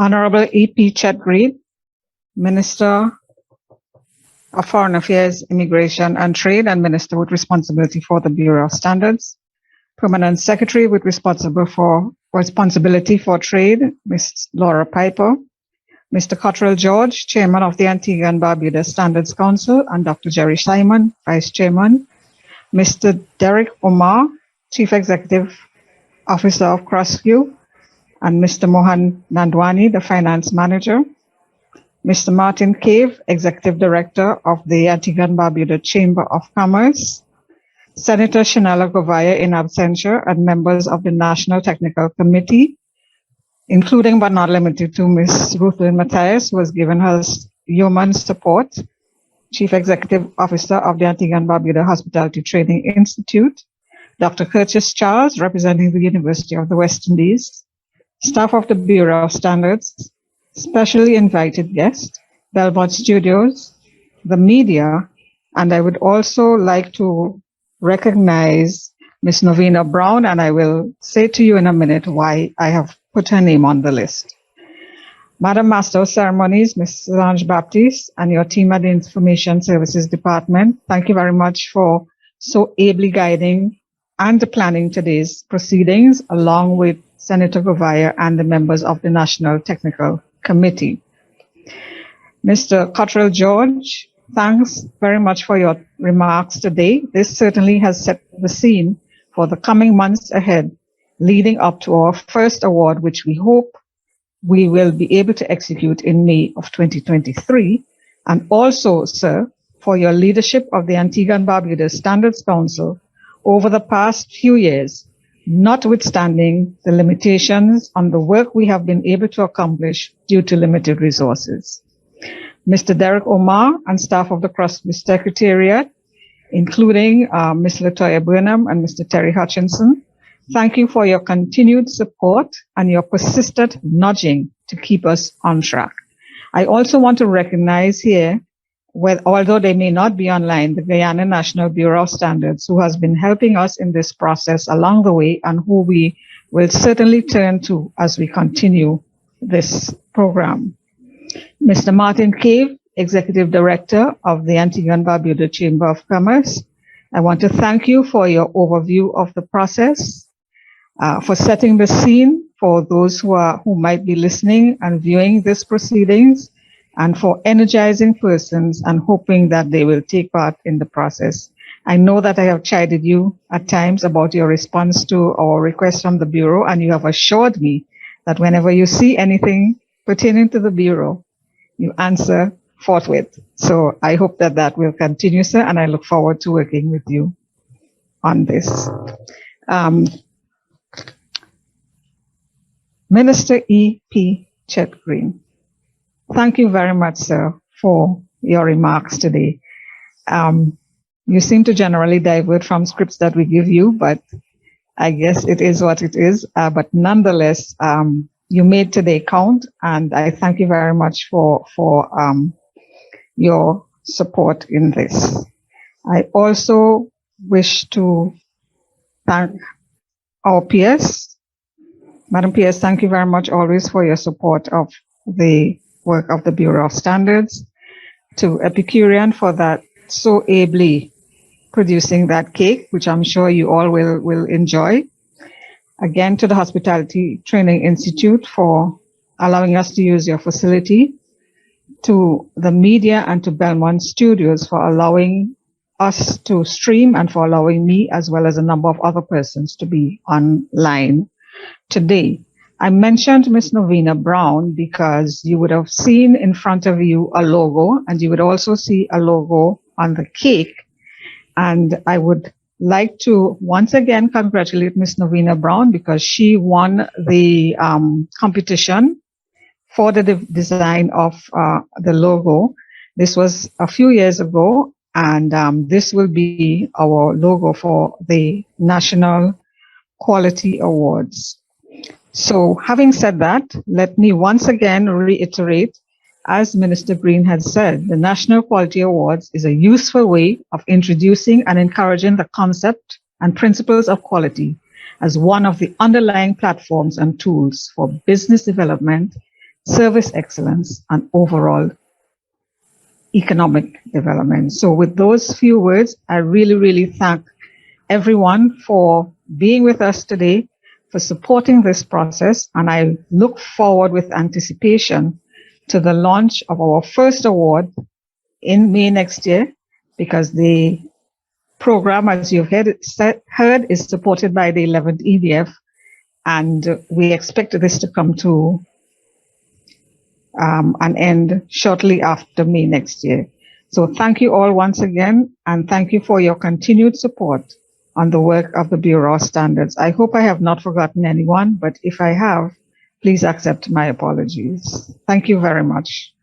Honorable E.P. Chet Green, Minister of Foreign Affairs, Immigration and Trade, and Minister with responsibility for the Bureau of Standards. Permanent Secretary with responsibility for trade, Ms. Laura Piper. Mr. Cottrell George, Chairman of the Antigua and Barbuda Standards Council, and Dr. Jerry Simon, Vice Chairman. Mr. Derek Omar, Chief Executive Officer of CrossView, and Mr. Mohan Nandwani, the Finance Manager. Mr. Martin Cave, Executive Director of the Antigua and Barbuda Chamber of Commerce. Senator Shanella Govaya in absentia, and members of the National Technical Committee, including but not limited to Ms. Ruthlyn Matthias, who has given us human support, Chief Executive Officer of the Antigua and Barbuda Hospitality Training Institute, Dr. Curtis Charles, representing the University of the West Indies, staff of the Bureau of Standards, specially invited guests, Belmont Studios, the media, and I would also like to recognize Ms. Novena Brown, and I will say to you in a minute why I have put her name on the list. Madam Master of Ceremonies, Ms. Solange Baptiste, and your team at the Information Services Department, thank you very much for so ably guiding and planning today's proceedings, along with Senator Govaya and the members of the National Technical Committee. Mr. Cottrell George, thanks very much for your remarks today. This certainly has set the scene for the coming months ahead, leading up to our first award, which we hope we will be able to execute in May of 2023. And also, sir, for your leadership of the Antigua and Barbuda Standards Council over the past few years, notwithstanding the limitations on the work we have been able to accomplish due to limited resources. Mr. Derek Omar and staff of the CrossView Secretariat, including Ms. Latoya Burnham and Mr. Terry Hutchinson, thank you for your continued support and your persistent nudging to keep us on track. I also want to recognize here, although they may not be online, the Guyana National Bureau of Standards, who has been helping us in this process along the way and who we will certainly turn to as we continue this program. Mr. Martin Cave, Executive Director of the Antigua and Barbuda Chamber of Commerce, I want to thank you for your overview of the process, for setting the scene for those who might be listening and viewing this proceedings, and for energizing persons and hoping that they will take part in the process. I know that I have chided you at times about your response to our request from the Bureau, and you have assured me that whenever you see anything pertaining to the Bureau, you answer forthwith. So I hope that that will continue, sir, and I look forward to working with you on this. Minister E.P. Chet Green, thank you very much, sir, for your remarks today. You seem to generally divert from scripts that we give you, but I guess it is what it is. But nonetheless, you made today count, and I thank you very much for your support in this. I also wish to thank our PS. Madam PS, thank you very much always for your support of the work of the Bureau of Standards. To Epicurean for that so ably producing that cake, which I'm sure you all will enjoy. Again, to the Hospitality Training Institute for allowing us to use your facility, to the media and to Belmont Studios for allowing us to stream and for allowing me as well as a number of other persons to be online today. I mentioned Ms. Novena Brown because you would have seen in front of you a logo, and you would also see a logo on the cake. And I would like to once again congratulate Ms. Novena Brown because she won the competition for the design of the logo. This was a few years ago, and this will be our logo for the National Quality Awards. So having said that, let me once again reiterate, as Minister Green had said, the National Quality Awards is a useful way of introducing and encouraging the concept and principles of quality as one of the underlying platforms and tools for business development service excellence, and overall economic development. So with those few words, I really, really thank everyone for being with us today, for supporting this process, and I look forward with anticipation to the launch of our first award in May next year, because the program, as you've heard, is supported by the 11th EDF, and we expect this to come to an end shortly after May next year. So thank you all once again, and thank you for your continued support on the work of the Bureau of Standards. I hope I have not forgotten anyone, but if I have, please accept my apologies. Thank you very much.